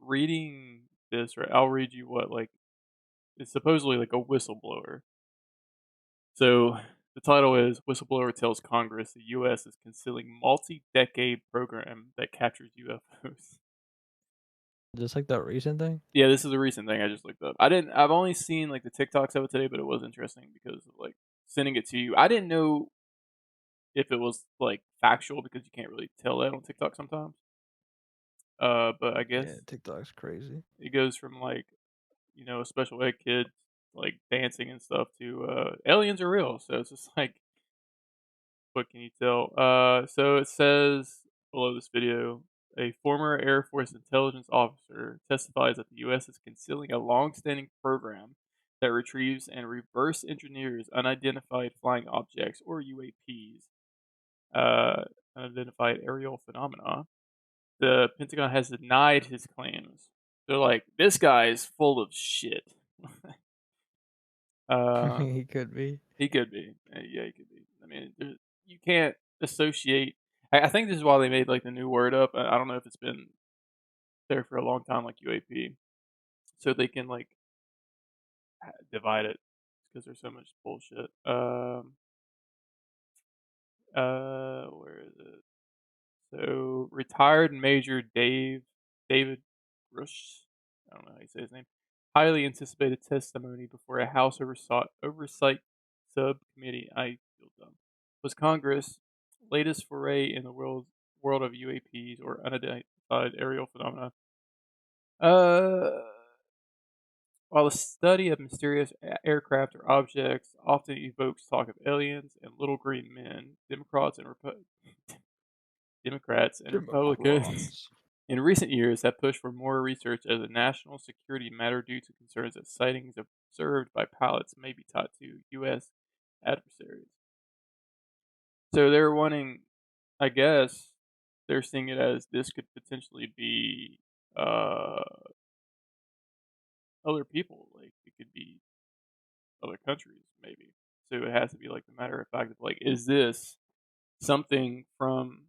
reading this, right? I'll read you what it's supposedly like a whistleblower. So the title is "Whistleblower Tells Congress the U.S. is concealing multi-decade program that captures UFOs." Just like that recent thing? Yeah, this is a recent thing I just looked up. I've only seen like the TikToks of it today, but it was interesting because of like sending it to you. I didn't know if it was like factual because you can't really tell that on TikTok sometimes. But I Yeah, guess TikTok's crazy. it goes from like a special ed kid like dancing and stuff to aliens are real. So it's just like, what can you tell? So it says below this video, a former Air Force intelligence officer testifies that the U.S. is concealing a long-standing program that retrieves and reverse engineers unidentified flying objects or UAPs, uh, unidentified aerial phenomena. The Pentagon has denied his claims. They're like, this guy is full of shit. uh, He could be. he could be. Yeah, he could be. I mean, you can't associate. I think this is why they made like the new word up. I don't know if it's been there for a long time, like UAP, so they can like divide it because there's so much bullshit. Where is it? So retired Major David Rush, I don't know how you say his name, highly anticipated testimony before a House oversight subcommittee. I feel dumb. Was Congress' latest foray in the world of UAPs or unidentified aerial phenomena. Uh, while the study of mysterious aircraft or objects often evokes talk of aliens and little green men, Democrats and Republicans Democrats. in recent years have pushed for more research as a national security matter due to concerns that sightings observed by pilots may be tied to U.S. adversaries. So they're wanting, I guess, they're seeing it as this could potentially be uh, other people. Like it could be other countries, maybe. So it has to be like the matter of fact of like, is this something from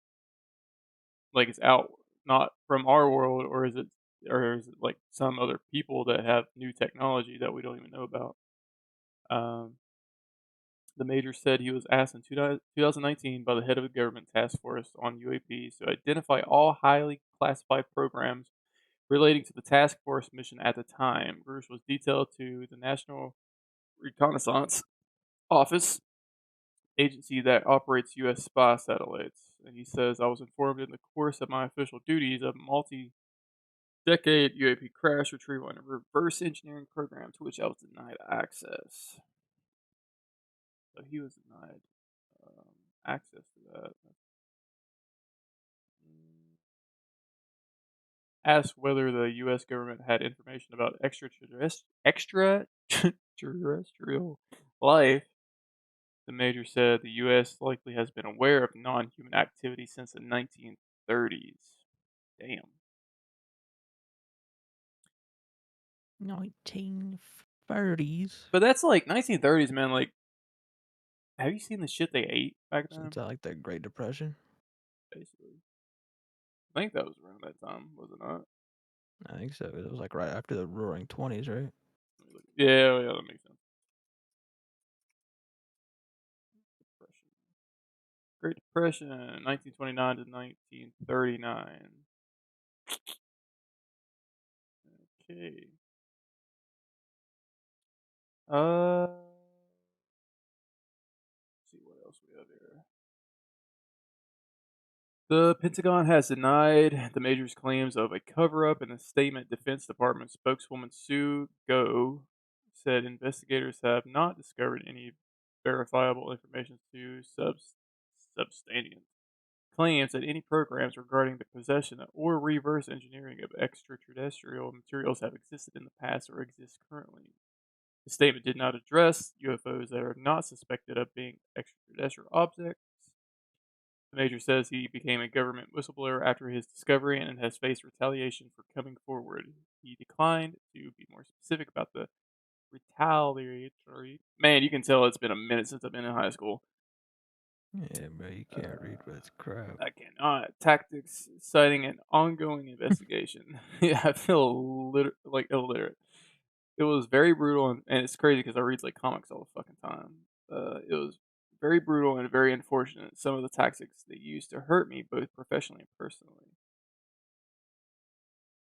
like it's out not from our world, or is it like some other people that have new technology that we don't even know about? Um, the major said he was asked in 2019 by the head of the government task force on UAPs to identify all highly classified programs relating to the task force mission at the time. Bruce was detailed to the National Reconnaissance Office, agency that operates U.S. spy satellites. And he says, I was informed in the course of my official duties of multi-decade UAP crash retrieval and reverse engineering program to which I was denied access. So he was denied access to that. Mm. Asked whether the U.S. government had information about extraterrestrial life, the major said the U.S. likely has been aware of non-human activity since the 1930s. Damn. 1930s. But that's like 1930s, man. Like, have you seen the shit they ate back Since then? I like the Great Depression. Basically, I think that was around that time, was it not? I think so. It was like right after the Roaring Twenties, right? Let me look. Yeah, yeah, that makes sense. Depression. Great Depression, 1929 to 1939. Okay. Let's see what else we have here. The Pentagon has denied the major's claims of a cover-up. In a statement, Defense Department spokeswoman Sue Go said investigators have not discovered any verifiable information to substantiate claims that any programs regarding the possession or reverse engineering of extraterrestrial materials have existed in the past or exist currently. The statement did not address UFOs that are not suspected of being extraterrestrial objects. The major says he became a government whistleblower after his discovery and has faced retaliation for coming forward. He declined to be more specific about the retaliatory. Man, you can tell it's been a minute since I've been in high school. Yeah, bro, you can't read, but it's crap. I cannot. Tactics citing an ongoing investigation. Yeah, I feel like illiterate. It was very brutal, and it's crazy because I read like comics all the fucking time. It was very brutal and very unfortunate. Some of the tactics they used to hurt me, both professionally and personally.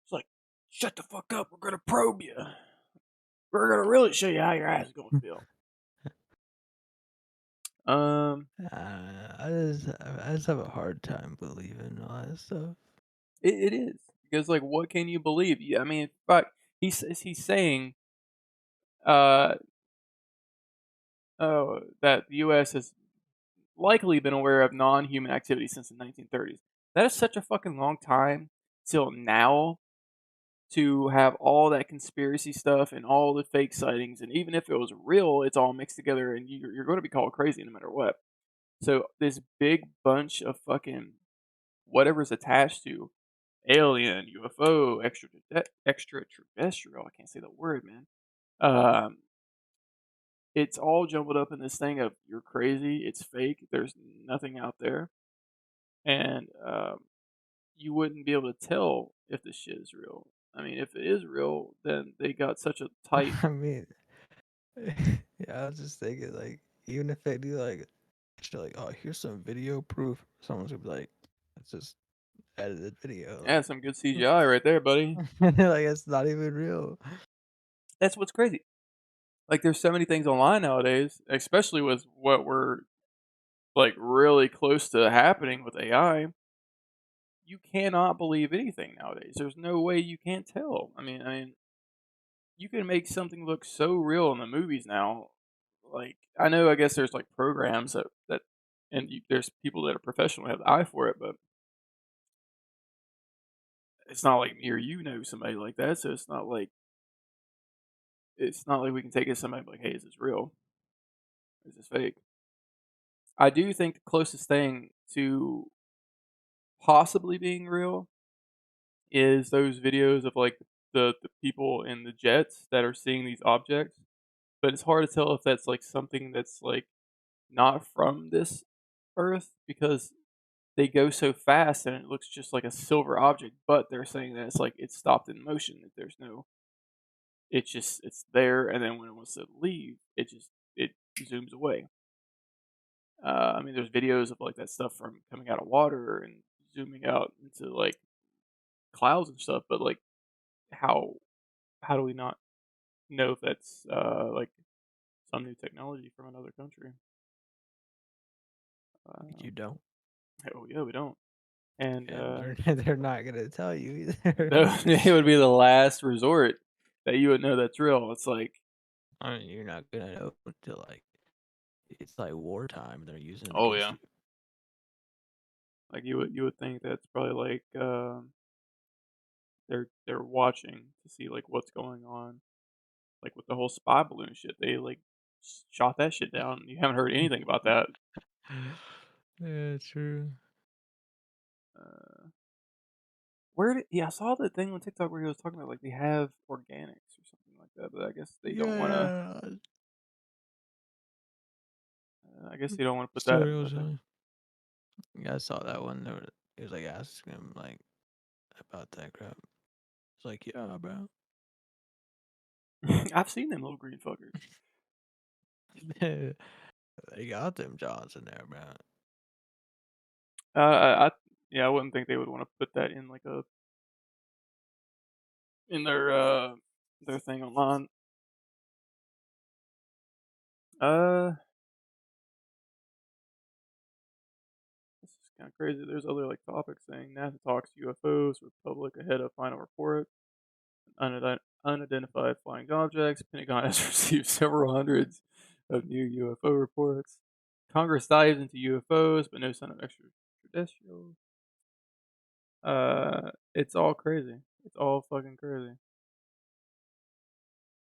It's like, shut the fuck up. We're gonna probe you. We're gonna really show you how your ass is gonna feel. Um, I just have a hard time believing all that stuff. it is because like, what can you believe? Yeah, I mean, but he's saying, uh, that the U.S. has likely been aware of non-human activity since the 1930s. That is such a fucking long time till now to have all that conspiracy stuff and all the fake sightings, and even if it was real, it's all mixed together, and you're going to be called crazy no matter what. So this big bunch of fucking whatever's attached to alien, UFO, extraterrestrial. I can't say the word, man. Um, it's all jumbled up in this thing of you're crazy, it's fake, there's nothing out there, and you wouldn't be able to tell if this shit is real. I mean, if it is real, then they got such a tight. I mean, yeah, I was just thinking, like, even if they do, like, actually, like, oh, here's some video proof, someone's gonna be like, it's just edited video, Yeah, some good CGI right there, buddy. like, like it's not even real. That's what's crazy. Like, there's so many things online nowadays, especially with what we're like really close to happening with AI. You cannot believe anything nowadays. There's no way you can't tell. I mean, you can make something look so real in the movies now. Like, I know, I guess there's like programs that and there's people that are professional have the eye for it, but it's not like me or you know somebody like that. So it's not like we can take it to somebody and be like, hey, is this real? Is this fake? I do think the closest thing to possibly being real is those videos of like the people in the jets that are seeing these objects. But it's hard to tell if that's like something that's like not from this earth because they go so fast and it looks just like a silver object, but they're saying that it's like it's stopped in motion, that there's no it's there, and then when it wants to leave, it zooms away. I mean, there's videos of like that stuff from coming out of water and zooming out into like clouds and stuff, but like how how do we not know if that's like some new technology from another country? You Uh, don't. oh yeah, we don't. And And they're they're not gonna tell you either. it would be the last resort that you would know that's real. It's like, I mean, you're not gonna know until like it's like wartime. And they're using it oh against yeah, you. like you would think that's probably like they're watching to see like what's going on, like with the whole spy balloon shit. They like shot that shit down. You haven't heard anything about that. Yeah, true. Uh, where did yeah? I saw the thing on TikTok where he was talking about like they have organics or something like that, but I guess they don't want to. Yeah. I guess they don't want to put that Story out was there. yeah, I saw that one. It was like asking him like about that crap. It's like, yeah, bro. I've seen them little green fuckers. They got them jaws in there, bro. I yeah, I wouldn't think they would want to put that in like a in their thing online. Uh, this is kind of crazy. There's other like topics saying NASA talks UFOs with public ahead of final report. Unidentified flying objects. Pentagon has received several hundreds of new UFO reports. Congress dives into UFOs, but no sign of extraterrestrials. It's all crazy. It's all fucking crazy.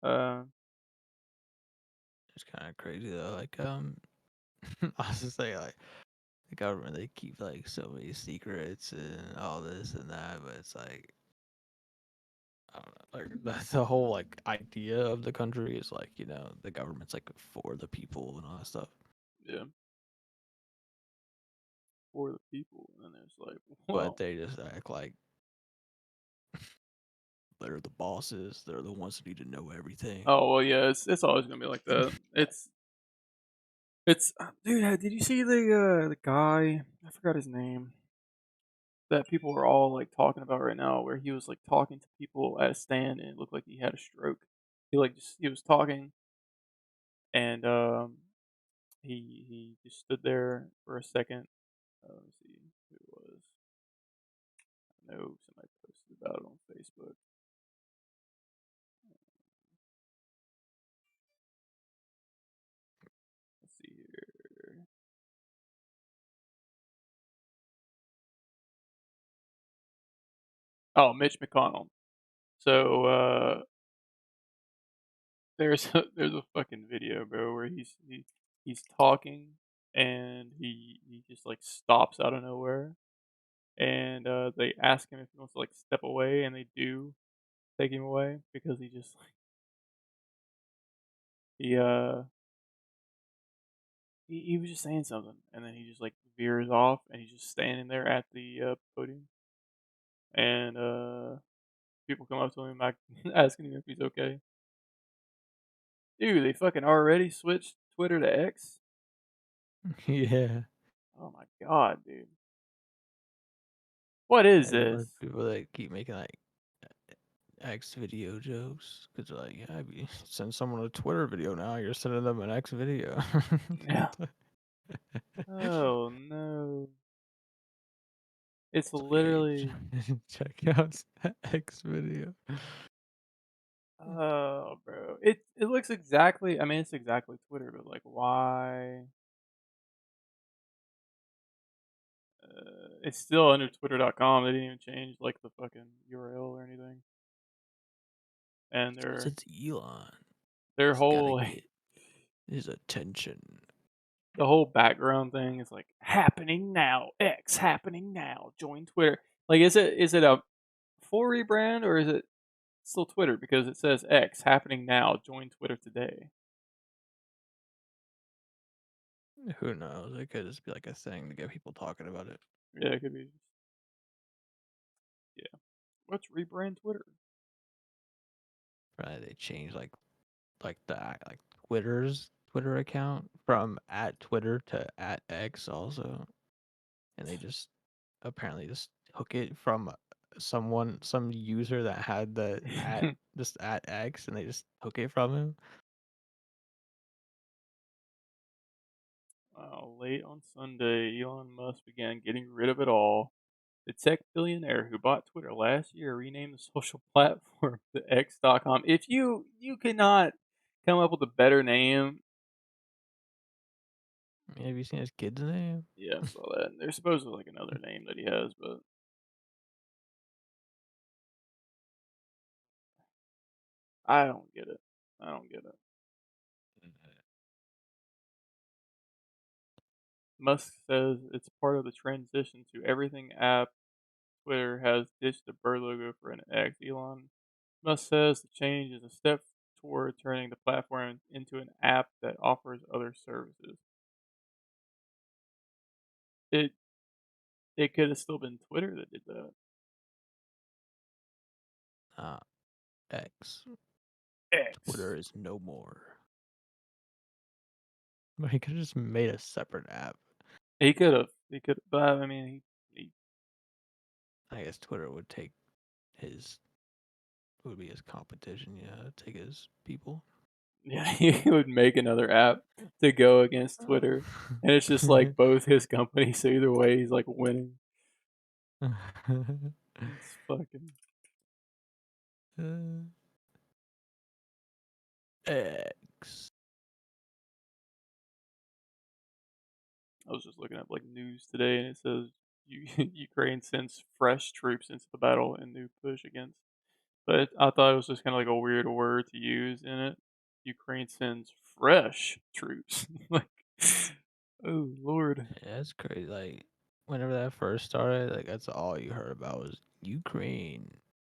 Uh, It's kind of crazy though. Like, I was just saying, like, the government they keep like so many secrets and all this and that, but it's like I don't know, like the whole like idea of the country is like the government's like for the people and all that stuff. yeah. for the people, and then it's like, but well, they just act like they're the bosses. They're the ones who need to know everything. oh well, yeah, it's always gonna be like that. It's dude, did you see the guy? I forgot his name that people are all like talking about right now, where he was like talking to people at a stand, and it looked like he had a stroke. He was talking, and he just stood there for a second. Let me see who it was. I know somebody posted about it on Facebook. Let's see here. Oh, Mitch McConnell. So there's there's a fucking video, bro, where he's talking and he just like stops out of nowhere, and they ask him if he wants to like step away, and they do take him away because he just like he he was just saying something, and then he just like veers off, and he's just standing there at the podium, and people come up to him like asking him if he's okay. Dude, they fucking already switched Twitter to X. Yeah. Oh my god, dude. What is There's a bunch this? of people that keep making like X video jokes because they're like, yeah, if you send someone a Twitter video now, you're sending them an X video. Yeah. Oh no. It's It's like, hey, literally check out X video. oh bro. It looks exactly, I mean it's exactly Twitter, but like why it's still under twitter.com. They didn't even change like the fucking URL or anything. And Because it's Elon. their He's got to whole like get his attention. the whole background thing is like happening now, X happening now, join Twitter. Like is it a full rebrand, or is it still Twitter because it says X happening now, join Twitter today? Who knows? It could just be like a thing to get people talking about it. Yeah, it could be. Yeah. Let's rebrand Twitter. Right? They changed like like Twitter's Twitter account from at Twitter to at X also, and they just apparently just hook it from some user that had the at just at X, and they just hook it from him. Late on Sunday, Elon Musk began getting rid of it all. The tech billionaire who bought Twitter last year renamed the social platform to X.com. If you cannot come up with a better name, Have you seen his kid's name? yeah, I saw that. There's supposedly like another name that he has, but I don't get it. I don't get it. Musk says it's part of the transition to everything app. Twitter has ditched the bird logo for an X. Elon Musk says the change is a step toward turning the platform into an app that offers other services. It it could have still been Twitter that did that. Uh, X. Twitter X. is no more. But he could have just made a separate app. He could have. He could. But I mean, he I guess Twitter would take his would be his competition. Yeah, take his people. yeah, he would make another app to go against Twitter, and it's just like both his companies. So either way, he's like winning. It's fucking. X. I was just looking at like news today, and it says Ukraine sends fresh troops into the battle in new push against. But I thought it was just kind of like a weird word to use in it. Ukraine sends fresh troops. Like, oh lord. Yeah, that's crazy. Like whenever that first started, like that's all you heard about was Ukraine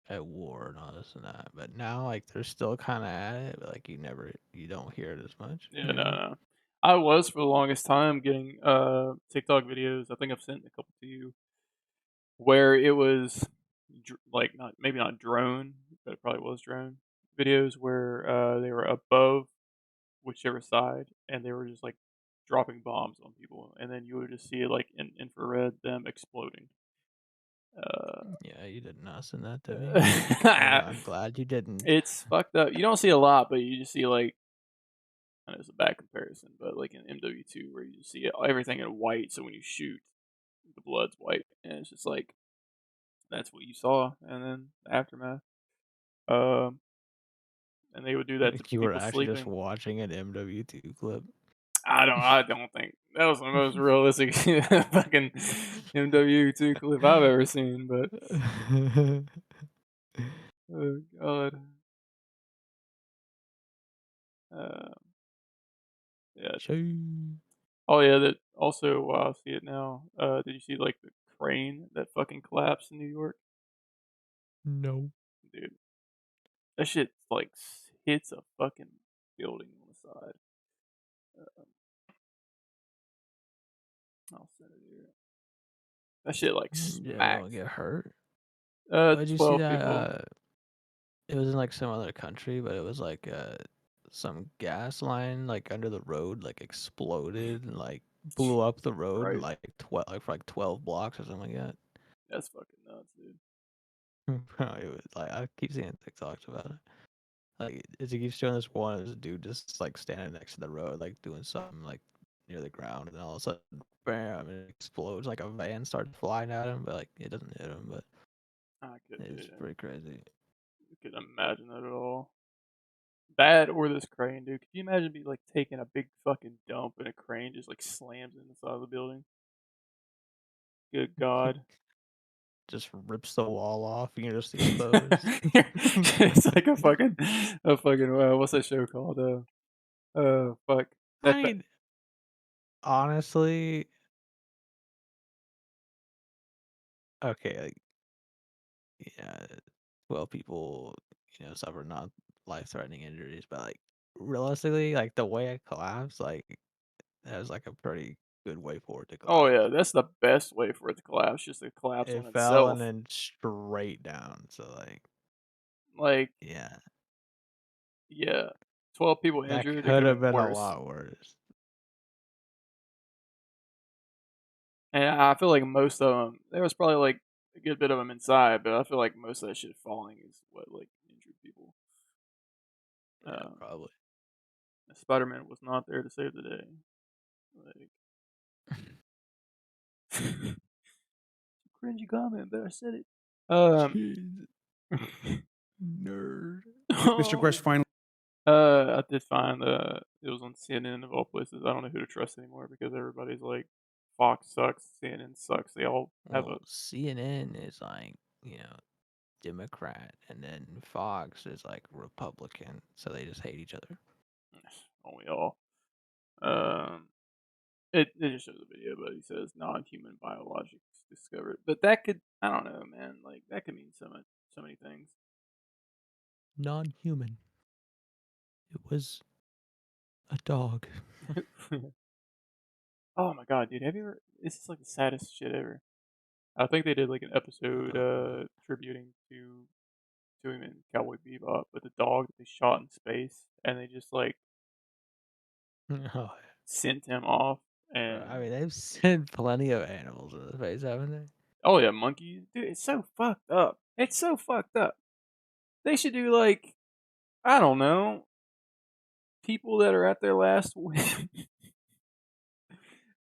at war and all this and that. But now, like they're still kind of at it, but like you don't hear it as much. Yeah, You no, know? no. I was for the longest time getting, TikTok videos, I think I've sent a couple to you, where it was like, not maybe not drone, but it probably was drone videos where, they were above whichever side, and they were just, like, dropping bombs on people, and then you would just see, like, in infrared, them exploding. Uh, Yeah, you did not send that to me. I'm glad you didn't. it's fucked up. You don't see a lot, but you just see, like, I know it's a bad comparison, but, like, in MW2 where you just see everything in white, so when you shoot, the blood's white, and it's just like, that's what you saw, and then the aftermath. Um, and they would do that to You were people actually just sleeping. watching an MW2 clip. I don't think that was the most realistic fucking MW2 clip I've ever seen, but oh god. Uh, yeah. Shame. Oh yeah, that also while I see it now, did you see like the crane that fucking collapsed in New York? No. Dude, that shit like hits a fucking building on the side. Uh, I'll send it here. That shit like Did everyone smacks. get hurt? Did you see 12 that? people. It was in like some other country, but it was like some gas line like under the road like exploded and like blew up the road Christ, like 12 like for like 12 blocks or something like that's fucking nuts, dude. that. Bro, it was like I keep seeing TikToks about it. Like as he keeps showing this one, this dude just like standing next to the road, like doing something like near the ground, and then all of a sudden, bam! It explodes. Like a van starts flying at him, but like it doesn't hit him. But I couldn't, it's dude. pretty crazy. I couldn't imagine that at all. That or this crane, dude. Could you imagine me like taking a big fucking dump and a crane just like slams in the side of the building? Good God. Just rips the wall off, and you're just exposed. It's like a fucking what's that show called? Fuck I that. mean, honestly, okay, like yeah, 12 people, suffer not life-threatening injuries, but like realistically, like the way it collapsed, like that was like a pretty good way for it to Oh yeah, collapse. that's the best way for it to collapse. Just to collapse It on fell and itself. then straight down. So like, Like yeah, yeah, 12 people that injured. It could could have have been been a worse. lot worse. And I feel like most of them, there was probably like a good bit of them inside, but I feel like most of that shit falling is what like injured people. Yeah, Um, probably. Spider-Man was not there to save the day. Like cringy comment, but I said it. Um, Jeez, nerd. Mr. Gresh oh, finally. I did find it was on CNN of all places. I don't know who to trust anymore because everybody's like, Fox sucks, CNN sucks. They all have a Well, CNN is like, you know, Democrat, and then Fox is like Republican, so they just hate each other. only all. Um, it just shows a video, but he says non-human biologics discovered. But that could, I don't know, man. Like that could mean so many things. Non-human. It was a dog. Oh my god, dude, have you ever? This is like the saddest shit ever. I think they did like an episode Oh. tributing to him in Cowboy Bebop, but the dog that they shot in space, and they just like Oh, sent him off. bro, I And mean, they've sent plenty of animals into space, haven't they? oh yeah, monkeys, dude, it's so fucked up. It's so fucked up. They should do like, I don't know, people that are at their last win.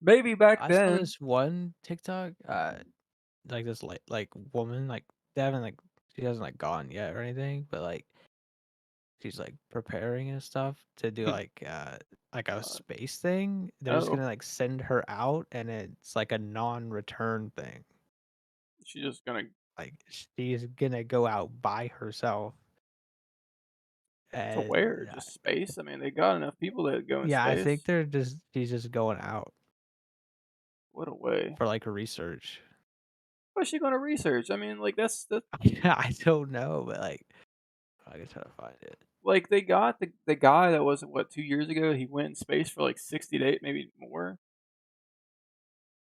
Maybe back I saw then. this one TikTok, like this like woman, like they haven't like she hasn't like gone yet or anything, but like she's like preparing and stuff to do like a God. space thing. They're just Oh, gonna like send her out, and it's like a non-return thing. she's just gonna Like she's gonna go out by herself, to and where? Just space? I mean, they got enough people that go in yeah, I think space. she's just going out What a way. for like research. What's she gonna research? I mean, like that's I don't know, but like I can try to find it. like they got the guy that was what 2 years ago. He went in space for like 60 days, maybe more.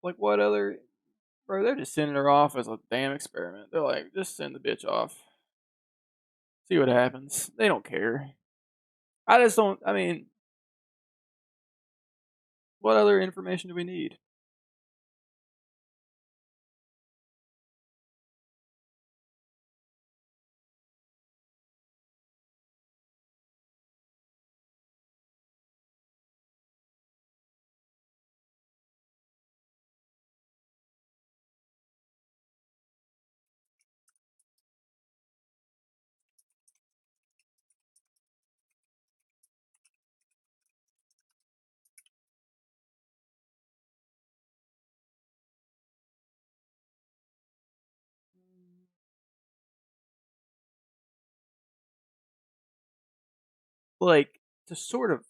Like what other bro? They're just sending her off as a damn experiment. They're like, just send the bitch off, see what happens. They don't care. I just don't. I mean, what other information do we need? Like to sort of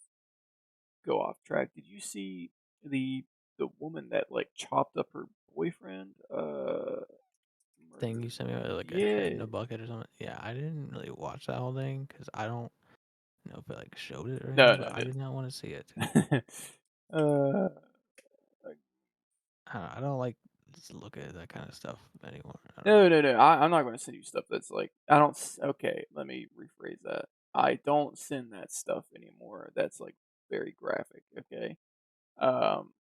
go off track. Did you see the the woman that like chopped up her boyfriend? Thing Murdered. you sent me like a head Yeah. in a bucket or something. Yeah, I didn't really watch that whole thing because I don't know if it like showed it or No, anything, but no, I did not want to see it. no. uh, I don't like just look at that kind of stuff anymore. I don't know. no, no, no. I'm not going to send you stuff that's like I don't. Okay, let me rephrase that. I don't send that stuff anymore. That's like very graphic. Okay. Um,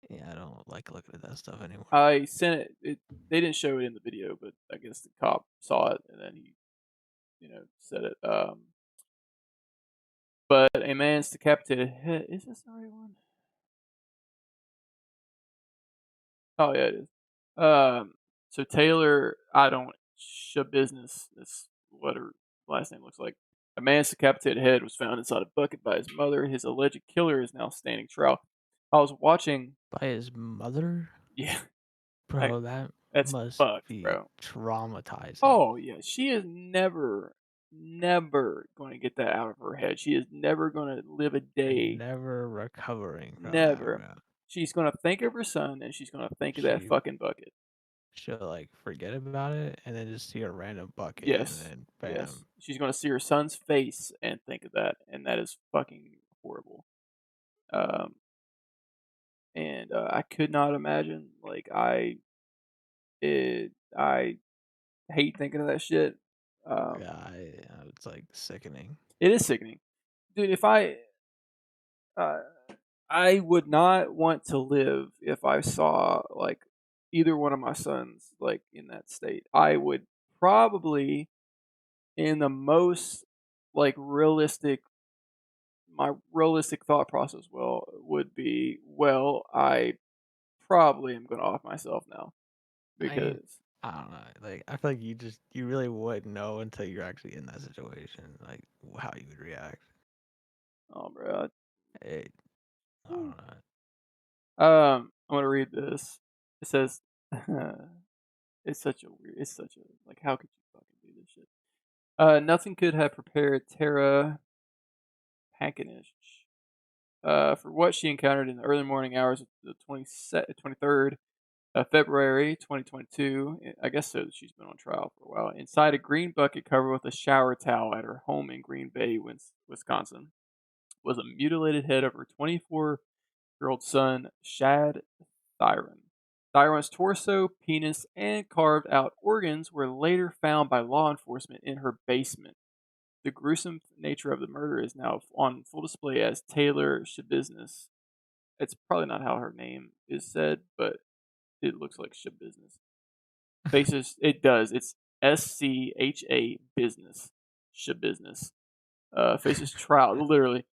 Yeah, I don't like looking at that stuff anymore. I sent it. They didn't show it in the video, but I guess the cop saw it and then he, said it. But a man's decapitated head. Is this the right one? Oh yeah, it is. So Taylor, I don't business. That's what her last name looks like. A man's decapitated head was found inside a bucket by his mother. His alleged killer is now standing trial. I was watching. By his mother, Yeah, I, bro, that that's must fucked, be bro. traumatizing. Oh yeah, she is never, never going to get that out of her head. She is never going to live a And day. never recovering from that, Never. bro. She's going to think of her son, and she's going to think of that She fucking bucket. she'll like forget about it and then just see a random bucket and Yes. then Yes. bam. She's gonna see her son's face and think of that, and that is fucking horrible. Um, and I could not imagine. Like I hate thinking of that shit. Yeah, Um, it's like sickening. it is sickening, dude. If uh, I would not want to live if I saw like either one of my sons like in that state. I would probably, in the most like realistic my realistic thought process would be, well, I probably am going to off myself now I mean, because I don't know. Like, I feel like you really wouldn't know until you're actually in that situation, like how you would react. oh, bro. It, I Whew. don't know. I'm gonna read this. It says, it's such a weird. It's such a like. How could you fucking do this shit? Nothing could have prepared Tara Pankinish for what she encountered in the early morning hours of the 23rd February 2022. I guess so. She's been on trial for a while. Inside a green bucket covered with a shower towel at her home in Green Bay, Wisconsin, was a mutilated head of her 24-year-old son, Shad Thyron. Thyron's torso, penis, and carved out organs were later found by law enforcement in her basement. The gruesome nature of the murder is now on full display as Taylor Schabusiness. It's probably not how her name is said, but it looks like Schabusiness. Faces it does. It's SCHA business. Schabusiness. Faces trial literally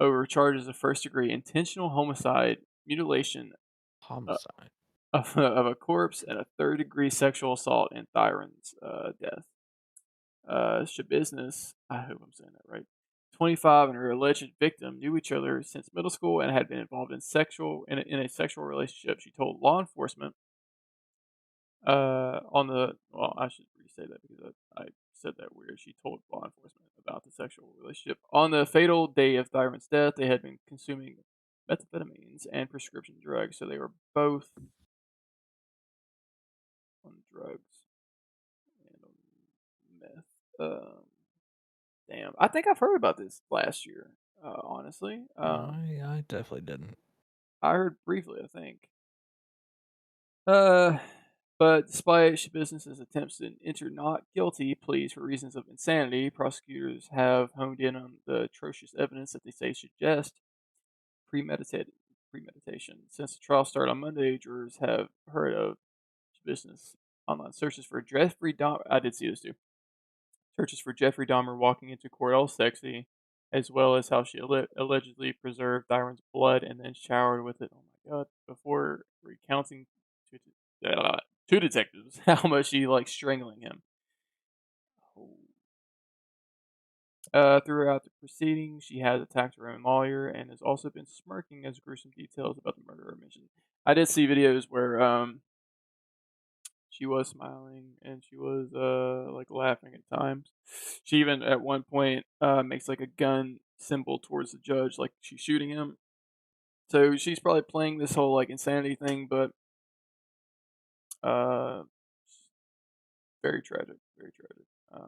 over charges of first degree intentional homicide, mutilation uh, Homicide. of a corpse, and a third degree sexual assault in Thyron's death. Shabiznes, I hope I'm saying that right. 25 and her alleged victim knew each other since middle school and had been involved in a sexual relationship. She told law enforcement on the well, I should re-say that because I said that weird. She told law enforcement about the sexual relationship. On the fatal day of Thyron's death, they had been consuming methamphetamines and prescription drugs, so they were both on drugs and on meth. Damn, I think I've heard about this last year, honestly. I definitely didn't. I heard briefly, I think. Uh, but despite business's attempts to enter not guilty pleas for reasons of insanity, prosecutors have honed in on the atrocious evidence that they say suggests premeditated premeditation. Since the trial started on Monday, jurors have heard of business online searches for Jeffrey Dahmer. I did see this too. Searches for Jeffrey Dahmer walking into court all sexy, as well as how she allegedly preserved Dyron's blood and then showered with it. Oh my god! Before recounting to, to detectives how much she liked strangling him. Oh. Throughout the proceedings, she has attacked her own lawyer and has also been smirking as gruesome details about the murder are mentioned. I did see videos where she was smiling and she was like laughing at times. She even at one point makes like a gun symbol towards the judge, like she's shooting him. So she's probably playing this whole like insanity thing, but uh, very tragic, very tragic. I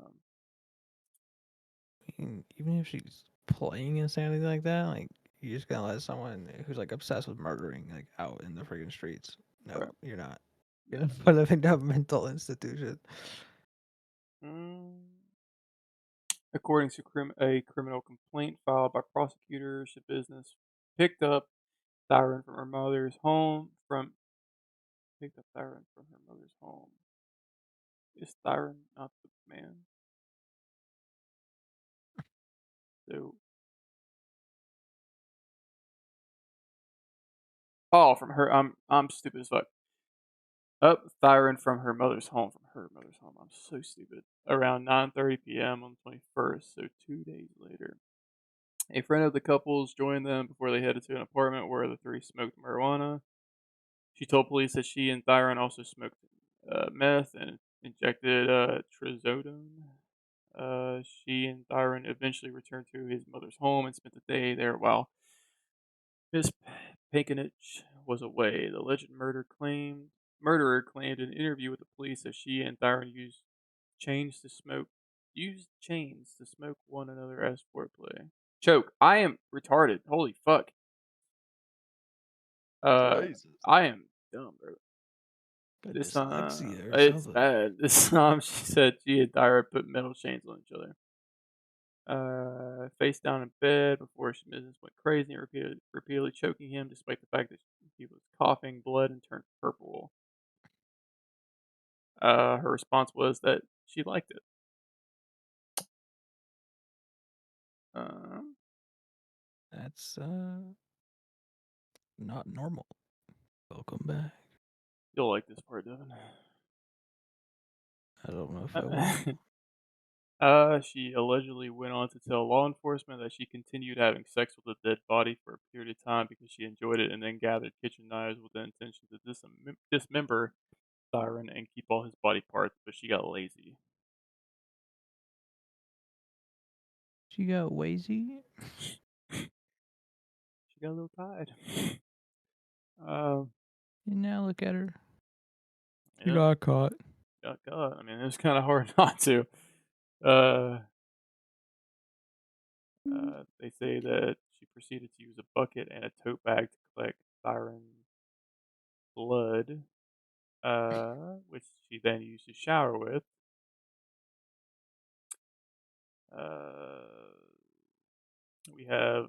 mean, even if she's playing insanity like that, like you just gonna let someone who's like obsessed with murdering like out in the freaking streets. No, Right. you're not. You're Yeah. gonna put them in a mental institution. Mm. According to a criminal complaint filed by prosecutors, the business picked up Thyron from her mother's home. From picked up Thyron from her mother's home. Is Thyron not the man? So, oh, from her. I'm stupid as fuck. Up Thyron from her mother's home. From her mother's home. I'm so stupid. Around 9:30 p.m. on the 21st, so 2 days later. A friend of the couples joined them before they headed to an apartment where the three smoked marijuana. She told police that she and Thyron also smoked meth and injected trazodone. She and Thyron eventually returned to his mother's home and spent the day there while Miss Pankinich was away. The alleged murderer claimed in an interview with the police that she and Thyron chains to smoke used chains to smoke one another as foreplay. Choke. I am retarded. Holy fuck. Uh Jesus. I am dumb, bro. Got This dyslexia or it's something. bad. This time she said she and Thyra put metal chains on each other. Face down in bed before she business went crazy and repeatedly choking him, despite the fact that he was coughing blood and turned purple. Her response was that she liked it. Um, That's not normal. Welcome back. you'll like this part, Devin. I don't know if I will. She allegedly went on to tell law enforcement that she continued having sex with the dead body for a period of time because she enjoyed it, and then gathered kitchen knives with the intention to dismember Siren and keep all his body parts, but she got lazy. She got Wazy. She got a little tired. Um, And now look at her. She yeah, got caught. got caught. I mean, it was kind of hard not to. Uh, they say that she proceeded to use a bucket and a tote bag to collect Siren's blood, which she then used to shower with. Uh, we have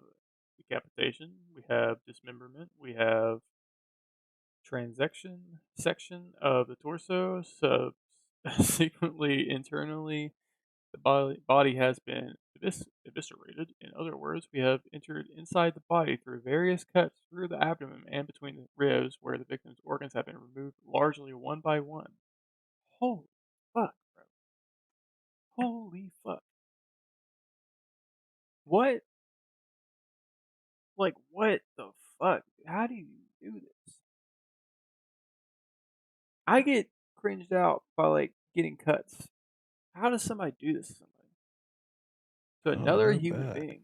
decapitation, we have dismemberment, we have transection section of the torso. Subsequently, internally, the body has been eviscerated. In other words, we have entered inside the body through various cuts through the abdomen and between the ribs, where the victim's organs have been removed largely one by one. Holy fuck, bro! Holy fuck! What? Like, what the fuck? How do you do this? I get cringed out by like getting cuts. How does somebody do this to somebody? To Oh, another I human bet. being?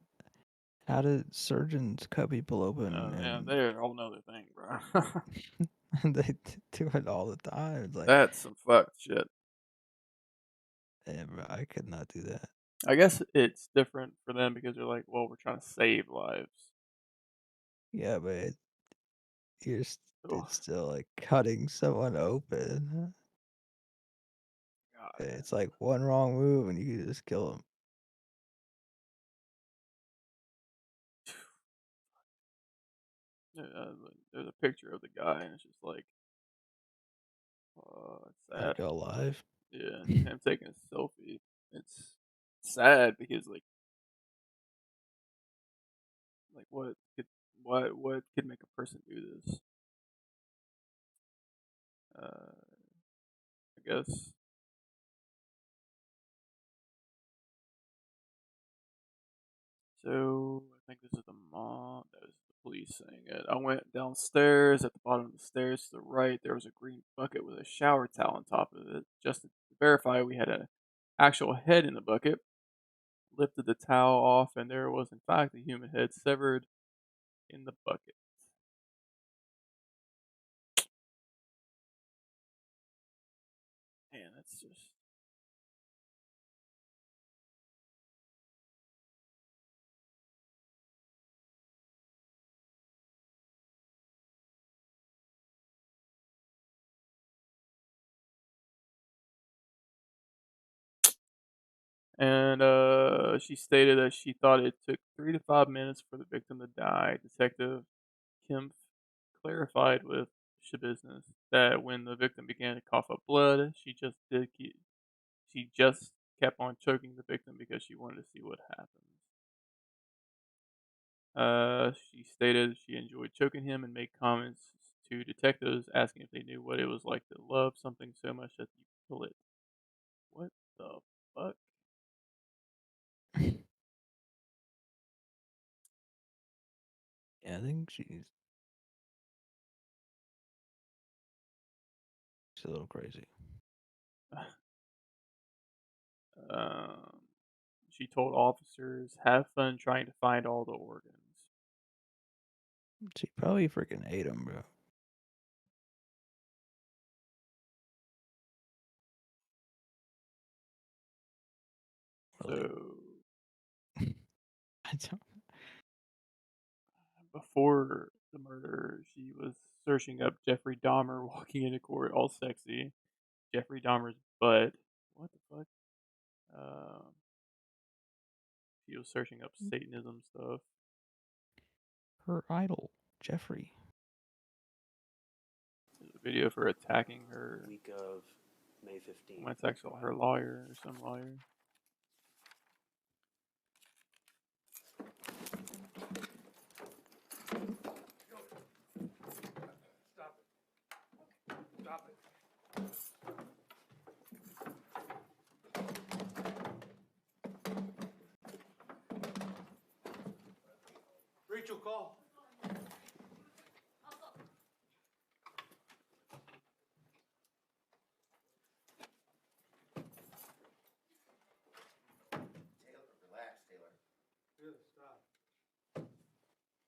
How did surgeons cut people open Oh man, and they're a whole nother thing, bro. they do it all the time? It's like, That's some fucked shit. yeah, bro, I could not do that. I guess it's different for them because they're like, "Well, we're trying to save lives." Yeah, but you're Oh, it's still like cutting someone open. God, man. It's like one wrong move and you can just kill them. There's a picture of the guy, and it's just like, it's sad. Like alive. Yeah, him taking a selfie. It's sad because like what could make a person do this? I guess. So I think this is the mom. That is the police saying it. I went downstairs. At the bottom of the stairs to the right, there was a green bucket with a shower towel on top of it. Just to verify, we had an actual head in the bucket. Lifted the towel off, and there was in fact a human head severed in the bucket. Man, that's just. And she stated that she thought it took 3 to 5 minutes for the victim to die. Detective Kempf clarified with Shabusiness that when the victim began to cough up blood, she just kept on choking the victim because she wanted to see what happens. She stated she enjoyed choking him and made comments to detectives asking if they knew what it was like to love something so much that you kill it. What the fuck? Yeah, I think she's a little crazy. um, she told officers, "Have fun trying to find all the organs." She probably freaking ate him, bro. Or like, So I don't. before the murder, she was searching up Jeffrey Dahmer walking into court all sexy. Jeffrey Dahmer's butt. What the fuck? She was searching up Satanism stuff. Her idol, Jeffrey. There's a video of her attacking her. Week of May I 15th. might actually her lawyer or some lawyer. Rachel, call. Taylor, relax, Taylor. Really, stop.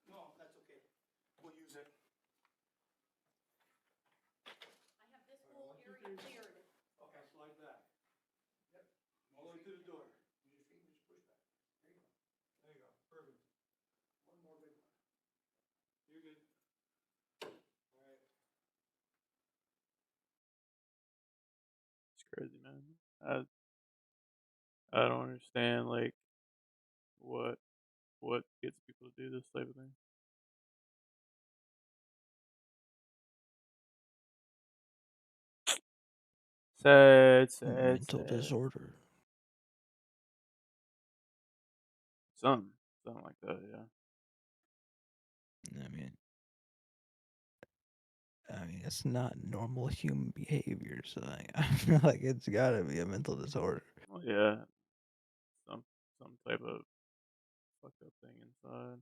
No, that's okay. We'll use it. I have this whole area cleared. Okay, slide back. Yep. All the way to the door. Use your feet and just push back. There you go. There you go. Perfect. One more big one. You're good. All right. It's crazy, man. I don't understand like what what gets people to do this type of thing. Sad, sad, Mental sad. disorder. Something, something like that. Yeah. I mean, it's not normal human behavior. So like, I feel like it's gotta be a mental disorder. Well, yeah. Some type of fucked up thing inside.